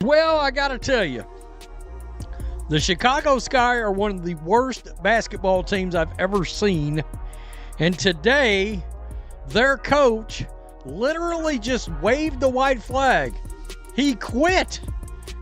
Well, I got to tell you, the Chicago Sky are one of the worst basketball teams I've ever seen. And today, their coach literally just waved the white flag. He quit.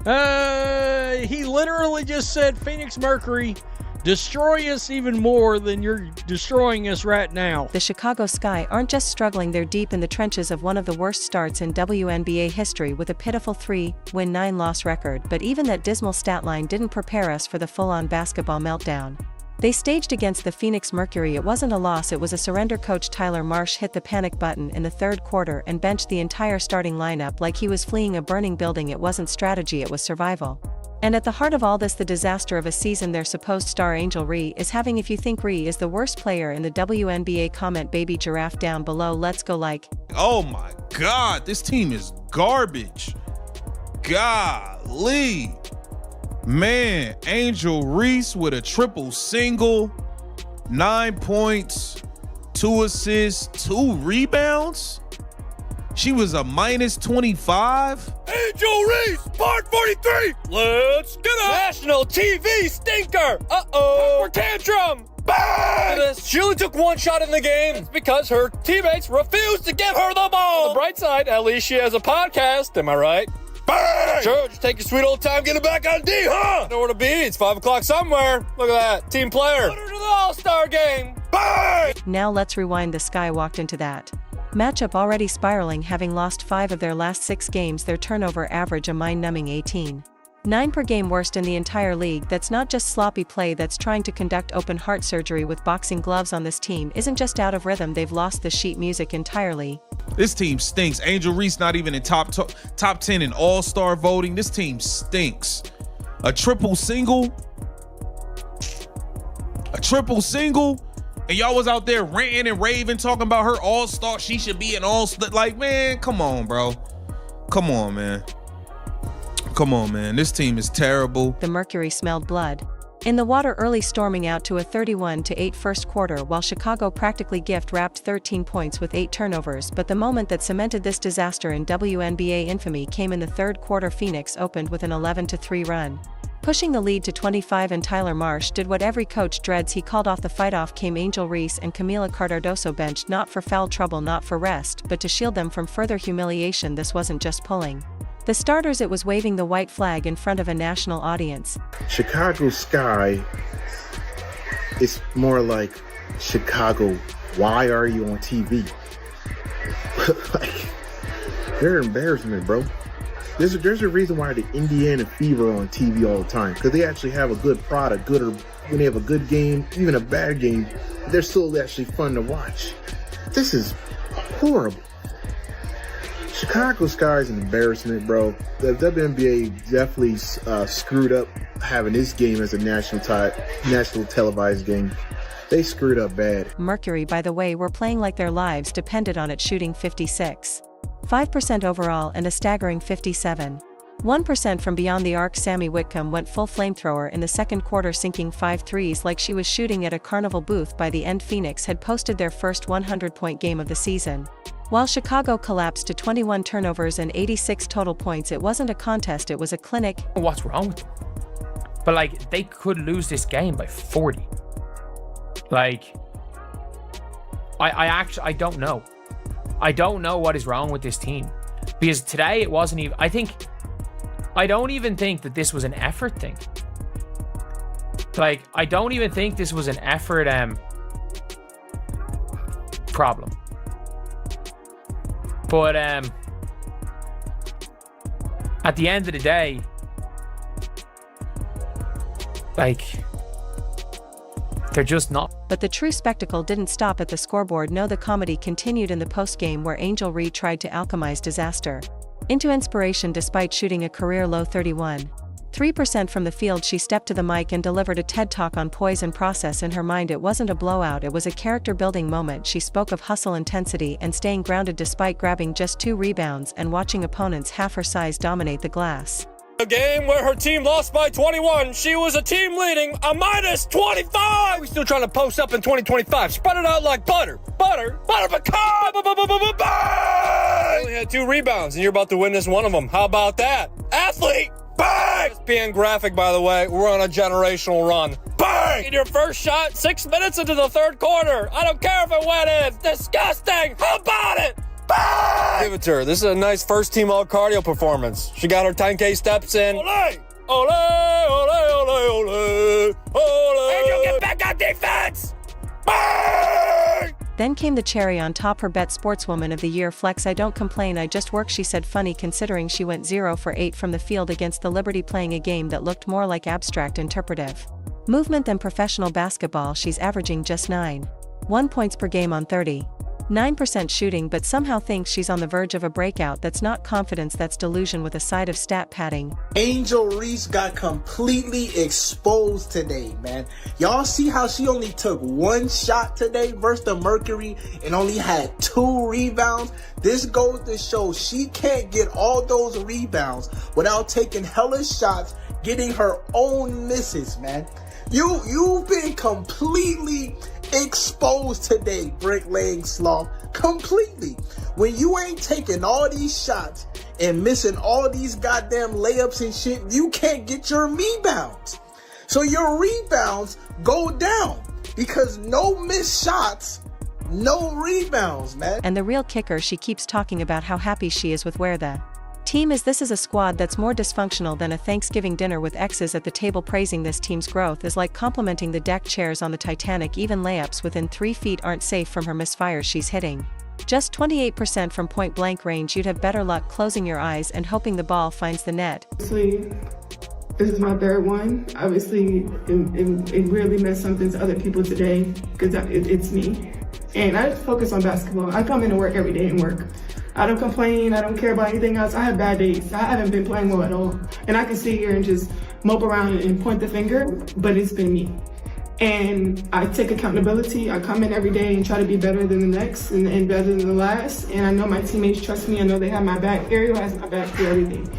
He literally just said, Phoenix Mercury, destroy us even more than you're destroying us right now. The Chicago Sky aren't just struggling, they're deep in the trenches of one of the worst starts in WNBA history with a pitiful 3-win 9-loss record, but even that dismal stat line didn't prepare us for the full-on basketball meltdown they staged against the Phoenix Mercury. It wasn't a loss, it was a surrender. Coach Tyler Marsh hit the panic button in the third quarter and benched the entire starting lineup like he was fleeing a burning building. It wasn't strategy, it was survival. And at the heart of all this, the disaster of a season their supposed star Angel Reese is having. If you think Reese is the worst player in the WNBA, comment baby giraffe down below. Let's go. Like, oh my God, this team is garbage. Golly. Man, Angel Reese with a triple single, 9 points, 2 assists, 2 rebounds. She was a minus 25. Angel Reese, part 43. Let's get it. National TV stinker. Uh-oh. For tantrum. Bang! She only took 1 shot in the game. It's because her teammates refused to give her the ball. On the bright side, at least she has a podcast. Am I right? Bang! Sure, just take your sweet old time getting back on D, huh? Know where to be. It's 5 o'clock somewhere. Look at that. Team player. Put her to the All-Star game. Bang! Now let's rewind. The Sky walked into that matchup already spiraling, having lost 5 of their last 6 games. Their turnover average a mind-numbing 18.9 per game, worst in the entire league. That's not just sloppy play, that's trying to conduct open heart surgery with boxing gloves on. This team isn't just out of rhythm, they've lost the sheet music entirely. This team stinks. Angel Reese not even in top 10 in all-star voting. This team stinks. A triple single, and y'all was out there ranting and raving, talking about her all-star. She should be an all-star. Like, man, come on, bro. Come on, man. Come on, man. This team is terrible. The Mercury smelled blood in the water early, storming out to a 31-8 first quarter, while Chicago practically gift-wrapped 13 points with 8 turnovers. But the moment that cemented this disaster in WNBA infamy came in the third quarter. Phoenix opened with an 11-3 run, pushing the lead to 25, and Tyler Marsh did what every coach dreads. He called off the fight. Off came Angel Reese and Camila Cardoso, benched not for foul trouble, not for rest, but to shield them from further humiliation. This wasn't just pulling the starters, it was waving the white flag in front of a national audience. Chicago Sky is more like Chicago, why are you on TV? Like, they're an embarrassment, bro. There's a reason why the Indiana Fever are on TV all the time, because they actually have a good product, good, or when they have a good game, even a bad game, they're still actually fun to watch. This is horrible. Chicago Sky is an embarrassment, bro. The WNBA definitely screwed up having this game as a national televised game. They screwed up bad. Mercury, by the way, were playing like their lives depended on it, shooting 56.5% overall and a staggering 57.1% from beyond the arc. Sammy Whitcomb went full flamethrower in the second quarter, sinking 5 threes like she was shooting at a carnival booth. By the end, Phoenix had posted their first 100-point game of the season, while Chicago collapsed to 21 turnovers and 86 total points. It wasn't a contest, it was a clinic. What's wrong with them? But like, they could lose this game by 40. Like, I don't know. I don't know what is wrong with this team, because today it wasn't even, I don't even think that this was an effort thing. Like, I don't even think this was an effort problem. But at the end of the day, like, they're just not. But the true spectacle didn't stop at the scoreboard. No, the comedy continued in the postgame, where Angel Reese tried to alchemize disaster into inspiration. Despite shooting a career-low 31.3% from the field, she stepped to the mic and delivered a TED Talk on poise and process. In her mind, it wasn't a blowout, it was a character-building moment. She spoke of hustle, intensity, and staying grounded despite grabbing just 2 rebounds and watching opponents half her size dominate the glass. A game where her team lost by 21. She was a team leading a minus 25. We still trying to post up in 2025. Spread it out like butter. Butter pecan. Only had 2 rebounds, and you're about to witness one of them. How about that? Athlete. ESPN graphic, by the way. We're on a generational run. Bang! In your first shot, 6 minutes into the third quarter. I don't care if it went in. Disgusting. How about it? Bang! Give it to her. This is a nice first-team all-cardio performance. She got her 10K steps in. Ole! Ole! Ole! Ole! Ole! Ole! Angel, get back on defense! Bang! Then came the cherry on top, her Bet Sportswoman of the Year flex. I don't complain, I just work, she said, funny considering she went 0 for 8 from the field against the Liberty, playing a game that looked more like abstract interpretive movement than professional basketball. She's averaging just 9.1 points per game on 39% shooting, but somehow thinks she's on the verge of a breakout. That's not confidence, that's delusion with a side of stat padding. Angel Reese got completely exposed today, man. Y'all see how she only took 1 shot today versus the Mercury and only had 2 rebounds? This goes to show she can't get all those rebounds without taking hella shots, getting her own misses, man. You've been completely exposed today, bricklaying sloth. Completely. When you ain't taking all these shots and missing all these goddamn layups and shit, you can't get your rebounds. So your rebounds go down because no missed shots, no rebounds, man. And the real kicker, she keeps talking about how happy she is with where the team is. This is a squad that's more dysfunctional than a Thanksgiving dinner with exes at the table. Praising this team's growth is like complimenting the deck chairs on the Titanic. Even layups within 3 feet aren't safe from her misfires. She's hitting just 28% from point blank range. You'd have better luck closing your eyes and hoping the ball finds the net. Obviously, this is my third one. Obviously, it really meant something to other people today because it's me. And I just focus on basketball. I come into work every day and work. I don't complain. I don't care about anything else. I have bad days. I haven't been playing well at all. And I can sit here and just mope around and point the finger, but it's been me. And I take accountability. I come in every day and try to be better than the next and better than the last. And I know my teammates trust me. I know they have my back. Ariel has my back through everything.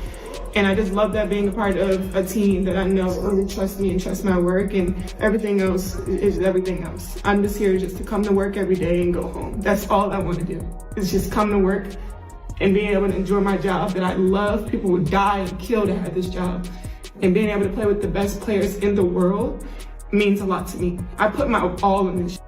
And I just love that, being a part of a team that I know really trusts me and trusts my work, and everything else is everything else. I'm just here just to come to work every day and go home. That's all I want to do, is just come to work and being able to enjoy my job that I love. People would die and kill to have this job. And being able to play with the best players in the world means a lot to me. I put my all in this.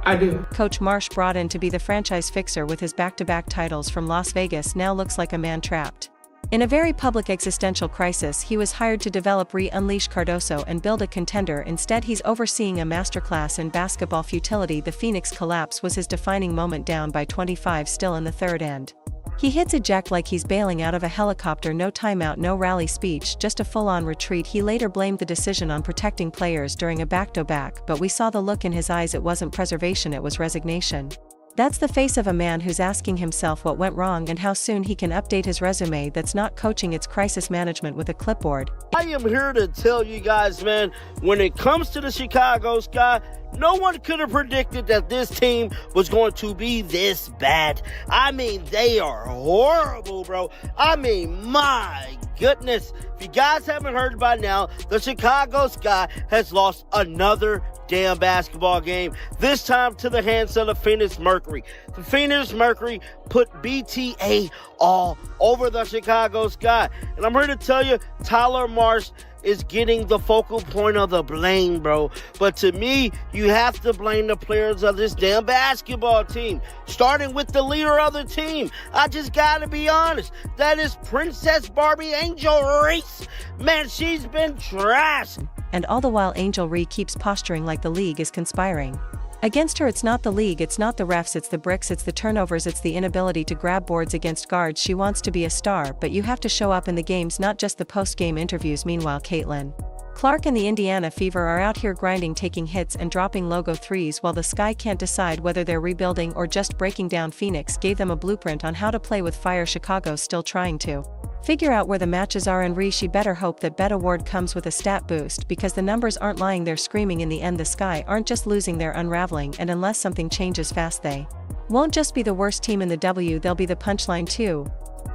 I do. Coach Marsh, brought in to be the franchise fixer with his back-to-back titles from Las Vegas, now looks like a man trapped in a very public existential crisis. He was hired to develop unleash Cardoso and build a contender. Instead, he's overseeing a masterclass in basketball futility. The Phoenix collapse was his defining moment, down by 25 still in the third end. He hits eject like he's bailing out of a helicopter. No timeout, no rally speech, just a full-on retreat. He later blamed the decision on protecting players during a back-to-back, but we saw the look in his eyes. It wasn't preservation, it was resignation. That's the face of a man who's asking himself what went wrong and how soon he can update his resume. That's not coaching, it's crisis management with a clipboard. I am here to tell you guys, man, when it comes to the Chicago Sky, no one could have predicted that this team was going to be this bad. I mean, they are horrible, bro. I mean, my goodness. If you guys haven't heard by now, the Chicago Sky has lost another damn basketball game, this time to the hands of the Phoenix Mercury. The Phoenix Mercury put BTA all over the Chicago Sky. And I'm here to tell you, Tyler Marsh is getting the focal point of the blame, bro. But to me, you have to blame the players of this damn basketball team, starting with the leader of the team. I just gotta be honest. That is Princess Barbie Angel Reese. Man, she's been trash. And all the while, Angel Reese keeps posturing like the league is conspiring against her. It's not the league, it's not the refs, it's the bricks, it's the turnovers, it's the inability to grab boards against guards. She wants to be a star, but you have to show up in the games, not just the post-game interviews. Meanwhile, Caitlin Clark and the Indiana Fever are out here grinding, taking hits and dropping logo threes, while the Sky can't decide whether they're rebuilding or just breaking down. Phoenix gave them a blueprint on how to play with fire. Chicago's still trying to figure out where the matches are, and Reese, she better hope that Bet Award comes with a stat boost, because the numbers aren't lying, they're screaming. In the end, the Sky aren't just losing, they're unraveling, and unless something changes fast, they won't just be the worst team in the W, they'll be the punchline too.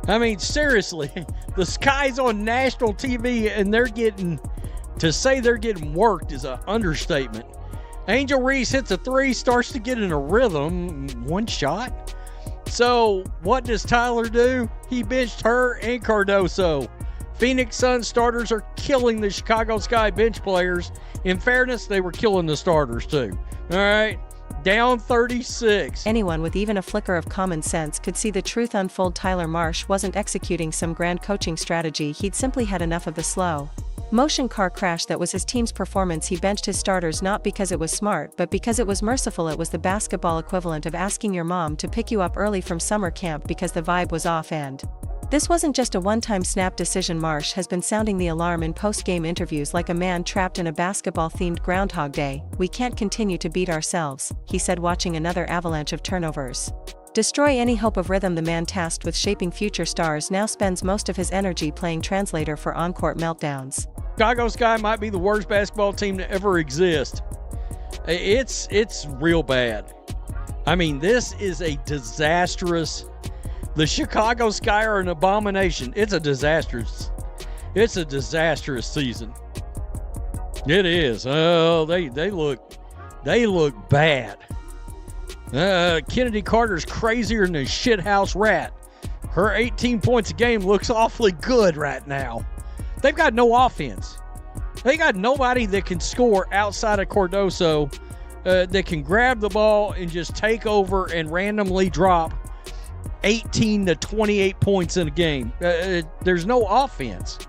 I mean, seriously, the Sky's on national TV and to say they're getting worked is an understatement. Angel Reese hits a three, starts to get in a rhythm, one shot. So what does Tyler do? He benched her and Cardoso Phoenix Suns starters are killing the Chicago Sky bench players. In fairness, they were killing the starters too. All right, down 36. Anyone with even a flicker of common sense could see the truth unfold. Tyler Marsh wasn't executing some grand coaching strategy, he'd simply had enough of the slow motion car crash that was his team's performance. He benched his starters not because it was smart, but because it was merciful. It was the basketball equivalent of asking your mom to pick you up early from summer camp because the vibe was off. And this wasn't just a one-time snap decision. Marsh has been sounding the alarm in post-game interviews like a man trapped in a basketball-themed Groundhog Day. We can't continue to beat ourselves, he said, watching another avalanche of turnovers destroy any hope of rhythm. The man tasked with shaping future stars now spends most of his energy playing translator for on-court meltdowns. Chicago Sky might be the worst basketball team to ever exist. It's real bad. I mean, this is a disastrous. The Chicago Sky are an abomination. It's a disastrous season. It is. Oh, they look bad. Kennedy Carter's crazier than a shithouse rat. Her 18 points a game looks awfully good right now. They've got no offense. They got nobody that can score outside of Cardoso that can grab the ball and just take over and randomly drop 18 to 28 points in a game. There's no offense.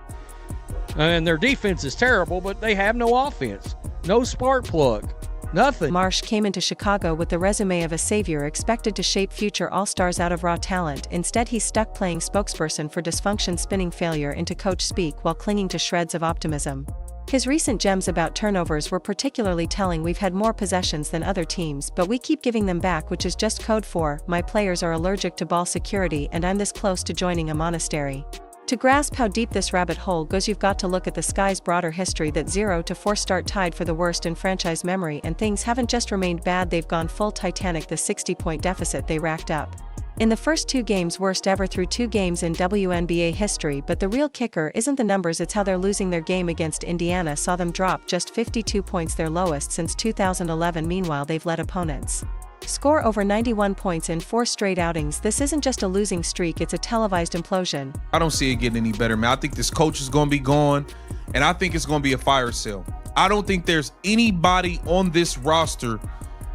And their defense is terrible, but they have no offense. No spark plug. Nothing. Marsh came into Chicago with the resume of a savior expected to shape future all-stars out of raw talent. Instead, he's stuck playing spokesperson for dysfunction, spinning failure into coach speak while clinging to shreds of optimism. His recent gems about turnovers were particularly telling. We've had more possessions than other teams, but we keep giving them back, which is just code for, my players are allergic to ball security and I'm this close to joining a monastery. To grasp how deep this rabbit hole goes, you've got to look at the Sky's broader history. That 0-4 start tied for the worst in franchise memory, and things haven't just remained bad, they've gone full Titanic. The 60-point deficit they racked up in the first 2 games, worst ever through 2 games in WNBA history. But the real kicker isn't the numbers, it's how they're losing. Their game against Indiana saw them drop just 52 points, their lowest since 2011. Meanwhile, they've let opponents score over 91 points in 4 straight outings. This isn't just a losing streak, it's a televised implosion. I don't see it getting any better, man. I think this coach is going to be gone, and I think it's going to be a fire sale. I don't think there's anybody on this roster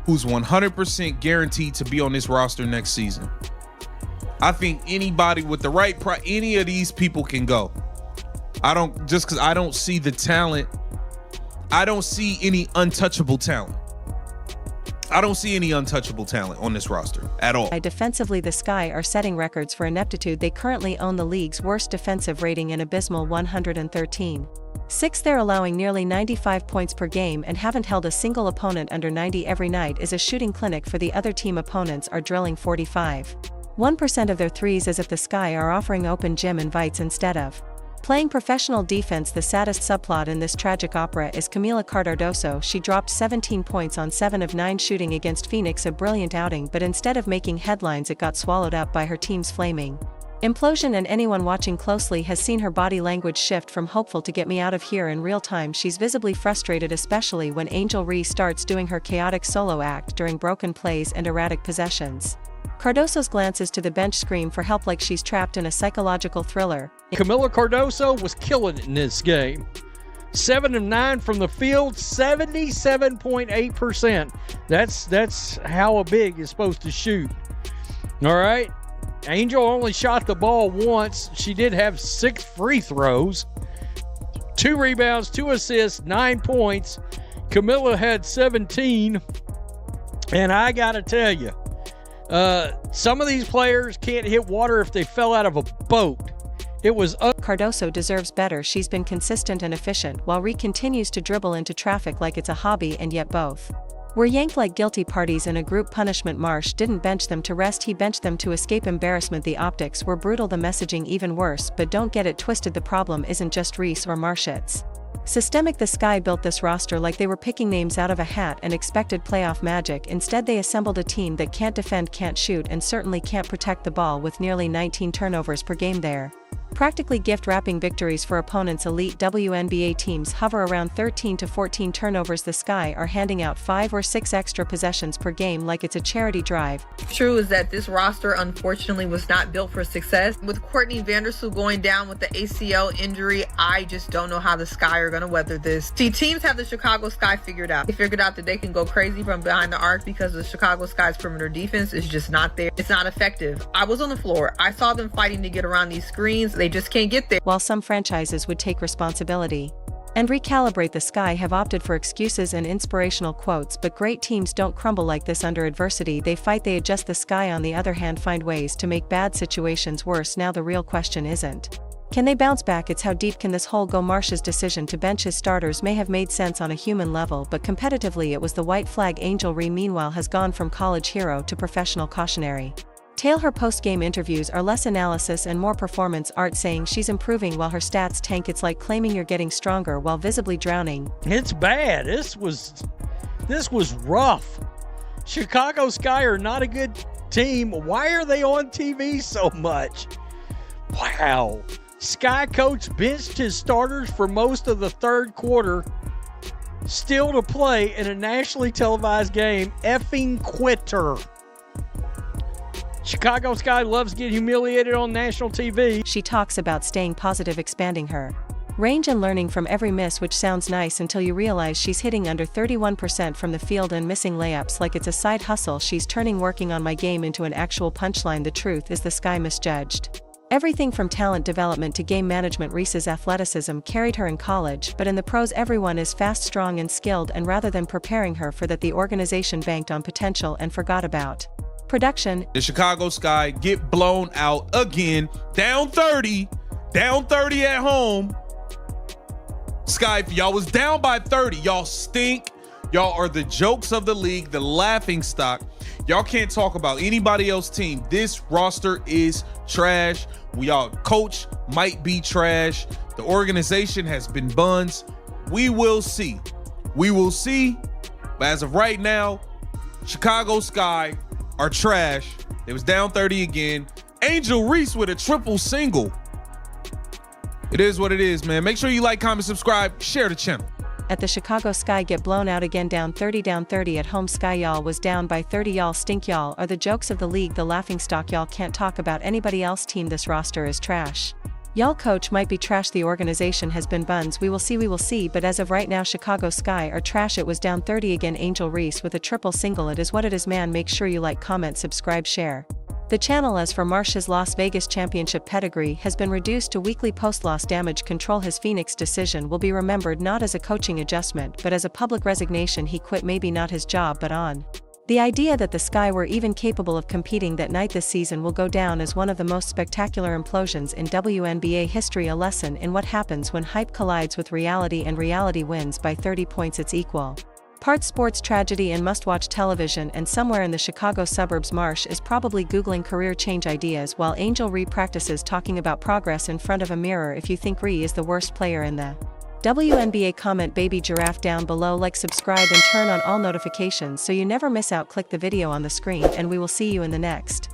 who's 100% guaranteed to be on this roster next season. I think anybody with the right any of these people can go. Because I don't see the talent. I don't see any untouchable talent. I don't see any untouchable talent on this roster at all. Defensively, the Sky are setting records for ineptitude. They currently own the league's worst defensive rating, an abysmal 113. 6th, they're allowing nearly 95 points per game and haven't held a single opponent under 90. Every night is a shooting clinic for the other team. Opponents are drilling 45% of their threes, as if the Sky are offering open gym invites instead of playing professional defense. The saddest subplot in this tragic opera is Camila Cardoso. She dropped 17 points on 7 of 9 shooting against Phoenix, a brilliant outing, but instead of making headlines, it got swallowed up by her team's flaming implosion. And anyone watching closely has seen her body language shift from hopeful to get me out of here in real time. She's visibly frustrated, especially when Angel Reese starts doing her chaotic solo act during broken plays and erratic possessions. Cardoso's glances to the bench scream for help, like she's trapped in a psychological thriller. Camila Cardoso was killing it in this game. 7 of 9 from the field, 77.8%. That's how a big is supposed to shoot. All right. Angel only shot the ball once. She did have 6 free throws, 2 rebounds, 2 assists, 9 points. Camila had 17. And I got to tell you, some of these players can't hit water if they fell out of a boat. It was Cardoso deserves better. She's been consistent and efficient, while Reese continues to dribble into traffic like it's a hobby, and yet both were yanked like guilty parties in a group punishment. Marsh didn't bench them to rest, he benched them to escape embarrassment. The optics were brutal, the messaging even worse, but don't get it twisted, the problem isn't just Reese or Marsh, it's systemic. The Sky built this roster like they were picking names out of a hat and expected playoff magic. Instead, they assembled a team that can't defend, can't shoot, and certainly can't protect the ball. With nearly 19 turnovers per game, they're Practically gift-wrapping victories for opponents. Elite WNBA teams hover around 13 to 14 turnovers. The Sky are handing out 5 or 6 extra possessions per game like it's a charity drive. True is that this roster unfortunately was not built for success. With Courtney Vandersloot going down with the ACL injury, I just don't know how the Sky are going to weather this. See, teams have the Chicago Sky figured out. They figured out that they can go crazy from behind the arc because the Chicago Sky's perimeter defense is just not there. It's not effective. I was on the floor. I saw them fighting to get around these screens. They just can't get there. While some franchises would take responsibility and recalibrate, the Sky have opted for excuses and inspirational quotes, but great teams don't crumble like this under adversity. They fight, they adjust. The Sky, on the other hand, find ways to make bad situations worse. Now the real question isn't, can they bounce back? It's how deep can this hole go? Marsh's decision to bench his starters may have made sense on a human level, but competitively it was the white flag. Angel Reese, meanwhile, has gone from college hero to professional cautionary tale. Her post-game interviews are less analysis and more performance art, saying she's improving while her stats tank. It's like claiming you're getting stronger while visibly drowning. It's bad. This was rough. Chicago Sky are not a good team. Why are they on TV so much? Wow. Sky coach benched his starters for most of the third quarter, still to play in a nationally televised game. Effing quitter. Chicago Sky loves getting humiliated on national TV. She talks about staying positive, expanding her range and learning from every miss, which sounds nice until you realize she's hitting under 31% from the field and missing layups like it's a side hustle. She's turning working on my game into an actual punchline. The truth is, the Sky misjudged everything from talent development to game management. Reese's athleticism carried her in college, but in the pros everyone is fast, strong, and skilled, and rather than preparing her for that, the organization banked on potential and forgot about production. The Chicago Sky get blown out again, down 30 at home. Sky, if y'all was down by 30, y'all stink. Y'all are the jokes of the league, the laughing stock. Y'all can't talk about anybody else's team. This roster is trash. Y'all coach might be trash. The organization has been buns. We will see. We will see. But as of right now, Chicago Sky are trash. It was down 30 again. Angel Reese with a triple single. It is what it is, man. Make sure you like, comment, subscribe, share the channel. At the Chicago Sky get blown out again, down 30 at home. Sky, y'all was down by 30. Y'all stink. Y'all are the jokes of the league, the laughing stock. Y'all can't talk about anybody else team. This roster is trash. Y'all coach might be trash. The organization has been buns. We will see. But as of right now, Chicago Sky are trash. It was down 30 again. Angel Reese with a triple single. It is what it is, man. Make sure you like, comment, subscribe, share the channel. As for Marsh's Las Vegas championship pedigree has been reduced to weekly post-loss damage control. His Phoenix decision will be remembered not as a coaching adjustment but as a public resignation. He quit, maybe not his job but on the idea that the Sky were even capable of competing that night. This season will go down as one of the most spectacular implosions in WNBA history, a lesson in what happens when hype collides with reality and reality wins by 30 points. It's equal parts sports tragedy and must-watch television, and somewhere in the Chicago suburbs Marsh is probably Googling career change ideas while Angel Reese practices talking about progress in front of a mirror. If you think Reese is the worst player in the WNBA, comment baby giraffe down below, like, subscribe, and turn on all notifications so you never miss out. Click the video on the screen and we will see you in the next